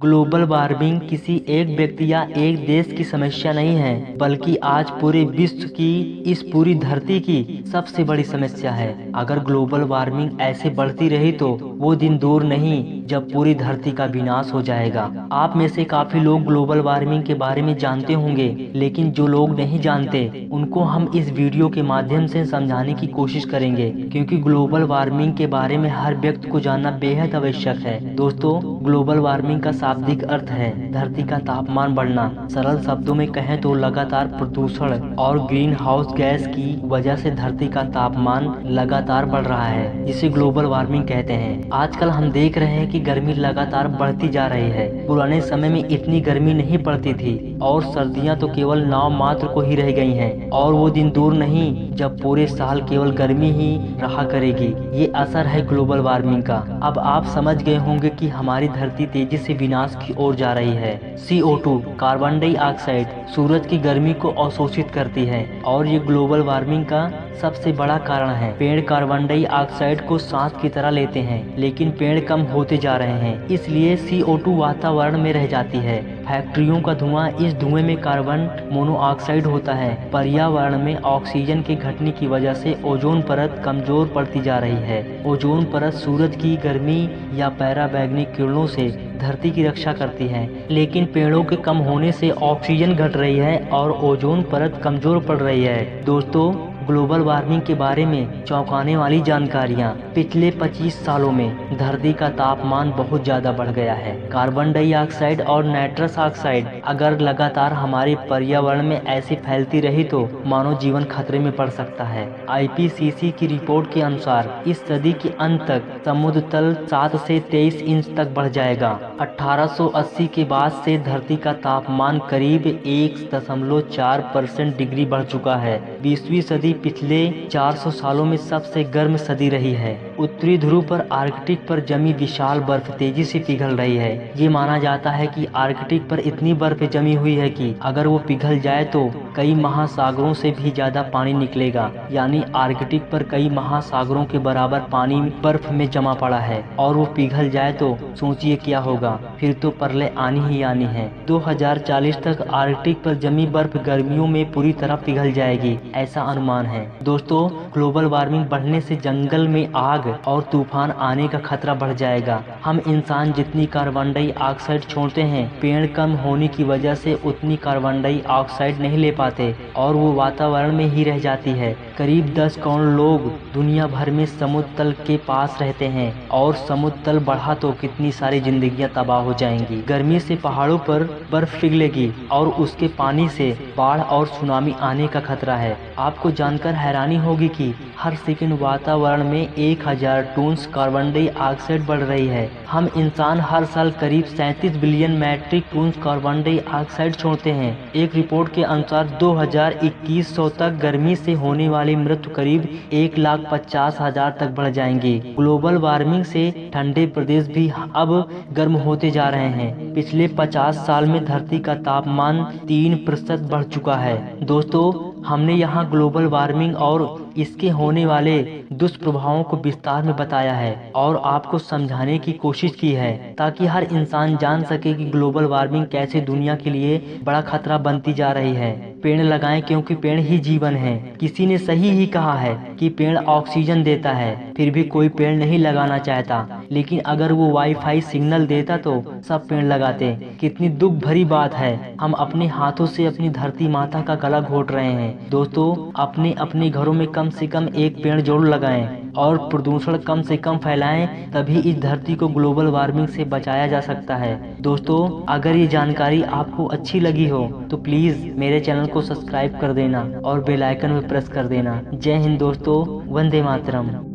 Global warming किसी एक व्यक्ति या एक देश की समस्या नहीं है, बल्कि आज पूरे विश्व की, इस पूरी धरती की सबसे बड़ी समस्या है। अगर ग्लोबल वार्मिंग ऐसे बढ़ती रही तो वो दिन दूर नहीं जब पूरी धरती का विनाश हो जाएगा। आप में से काफी लोग ग्लोबल वार्मिंग के बारे में जानते होंगे, लेकिन जो लोग नहीं जानते उनको हम इस वीडियो के माध्यम से समझाने की कोशिश करेंगे, क्योंकि ग्लोबल वार्मिंग के बारे में हर व्यक्ति को जानना बेहद आवश्यक है। दोस्तों, ग्लोबल वार्मिंग का शाब्दिक अर्थ है धरती का तापमान बढ़ना। सरल शब्दों में कहें तो लगातार प्रदूषण और ग्रीन हाउस गैस की वजह से धरती का तापमान लगातार बढ़ रहा है, जिसे ग्लोबल वार्मिंग कहते हैं। आजकल हम देख रहे हैं कि गर्मी लगातार बढ़ती जा रही है। पुराने समय में इतनी गर्मी नहीं पड़ती थी और सर्दियां तो केवल नाम मात्र को ही रह गई हैं, और वो दिन दूर नहीं जब पूरे साल केवल गर्मी ही रहा करेगी। ये असर है ग्लोबल वार्मिंग का। अब आप समझ गए होंगे कि हमारी धरती तेजी से विनाश की ओर जा रही है। CO2 कार्बन डाइऑक्साइड सूरज की गर्मी को अवशोषित करती है और ये ग्लोबल वार्मिंग का सबसे बड़ा कारण है। पेड़ कार्बन डाइऑक्साइड को सांस की तरह लेते हैं, लेकिन पेड़ कम होते जा रहे हैं, इसलिए CO2 वातावरण में रह जाती है। फैक्ट्रियों का धुआं, इस धुएं में कार्बन मोनोऑक्साइड होता है। पर्यावरण में ऑक्सीजन के घटने की वजह से ओजोन परत कमजोर पड़ती जा रही है। ओजोन परत सूरज की गर्मी या पराबैंगनी किरणों से धरती की रक्षा करती है, लेकिन पेड़ों के कम होने से ऑक्सीजन घट रही है और ओजोन परत कमजोर पड़ रही है। दोस्तों, ग्लोबल वार्मिंग के बारे में चौंकाने वाली जानकारियाँ। पिछले 25 सालों में धरती का तापमान बहुत ज्यादा बढ़ गया है। कार्बन डाइऑक्साइड और नाइट्रस ऑक्साइड अगर लगातार हमारे पर्यावरण में ऐसे फैलती रही तो मानव जीवन खतरे में पड़ सकता है। IPCC की रिपोर्ट के अनुसार इस सदी के अंत तक समुद्र तल 7 से 23 इंच तक बढ़ जाएगा। 1880 के बाद से धरती का तापमान करीब 1.4% डिग्री बढ़ चुका है। 20वीं सदी पिछले 400 सालों में सबसे गर्म सदी रही है। उत्तरी ध्रुव पर आर्कटिक पर जमी विशाल बर्फ तेजी से पिघल रही है। ये माना जाता है कि आर्कटिक पर इतनी बर्फ जमी हुई है कि अगर वो पिघल जाए तो कई महासागरों से भी ज्यादा पानी निकलेगा। यानी आर्कटिक पर कई महासागरों के बराबर पानी बर्फ में जमा पड़ा है, और वो पिघल जाए तो सोचिए क्या होगा। फिर तो प्रलय आनी ही आनी है। 2040 तक आर्कटिक पर जमी बर्फ गर्मियों में पूरी तरह पिघल जाएगी, ऐसा अनुमान है। दोस्तों, ग्लोबल वार्मिंग बढ़ने से जंगल में आग और तूफान आने का खतरा बढ़ जाएगा। हम इंसान जितनी कार्बन डाइऑक्साइड छोड़ते हैं, पेड़ कम होने की वजह से उतनी कार्बन डाइऑक्साइड नहीं ले पाते और वो वातावरण में ही रह जाती है। करीब 10 करोड़ लोग दुनिया भर में समुद्र तल के पास रहते हैं, और समुद्र तल बढ़ा तो कितनी सारी जिंदगियां तबाह हो जाएंगी। गर्मी से पहाड़ों पर बर्फ पिघलेगी और उसके पानी से बाढ़ और सुनामी आने का खतरा है। आपको जानकर हैरानी होगी कि हर सेकंड वातावरण में 1000 टन कार्बन डाइऑक्साइड बढ़ रही है। हम इंसान हर साल करीब 37 billion metric ton carbon dioxide छोड़ते हैं। एक रिपोर्ट के अनुसार 2021 तक गर्मी से होने वाली मृत्यु करीब 1,50,000 तक बढ़ जाएंगी। ग्लोबल वार्मिंग से ठंडे प्रदेश भी अब गर्म होते जा रहे हैं। पिछले 50 साल में धरती का तापमान 3% बढ़ चुका है। दोस्तों, हमने यहाँ ग्लोबल वार्मिंग और इसके होने वाले दुष्प्रभावों को विस्तार में बताया है और आपको समझाने की कोशिश की है, ताकि हर इंसान जान सके कि ग्लोबल वार्मिंग कैसे दुनिया के लिए बड़ा खतरा बनती जा रही है। पेड़ लगाएं, क्योंकि पेड़ ही जीवन है। किसी ने सही ही कहा है कि पेड़ ऑक्सीजन देता है, फिर भी कोई पेड़ नहीं लगाना चाहता। लेकिन अगर वो वाईफाई सिग्नल देता तो सब पेड़ लगाते। कितनी दुख भरी बात है, हम अपने हाथों से अपनी धरती माता का गला घोट रहे हैं। दोस्तों, अपने अपने घरों में कम से कम एक पेड़ जरूर लगाएं और प्रदूषण कम से कम फैलाएं, तभी इस धरती को ग्लोबल वार्मिंग से बचाया जा सकता है। दोस्तों, अगर ये जानकारी आपको अच्छी लगी हो तो प्लीज मेरे चैनल को सब्सक्राइब कर देना और बेल आइकन में प्रेस कर देना। जय हिंद दोस्तों, वंदे मातरम।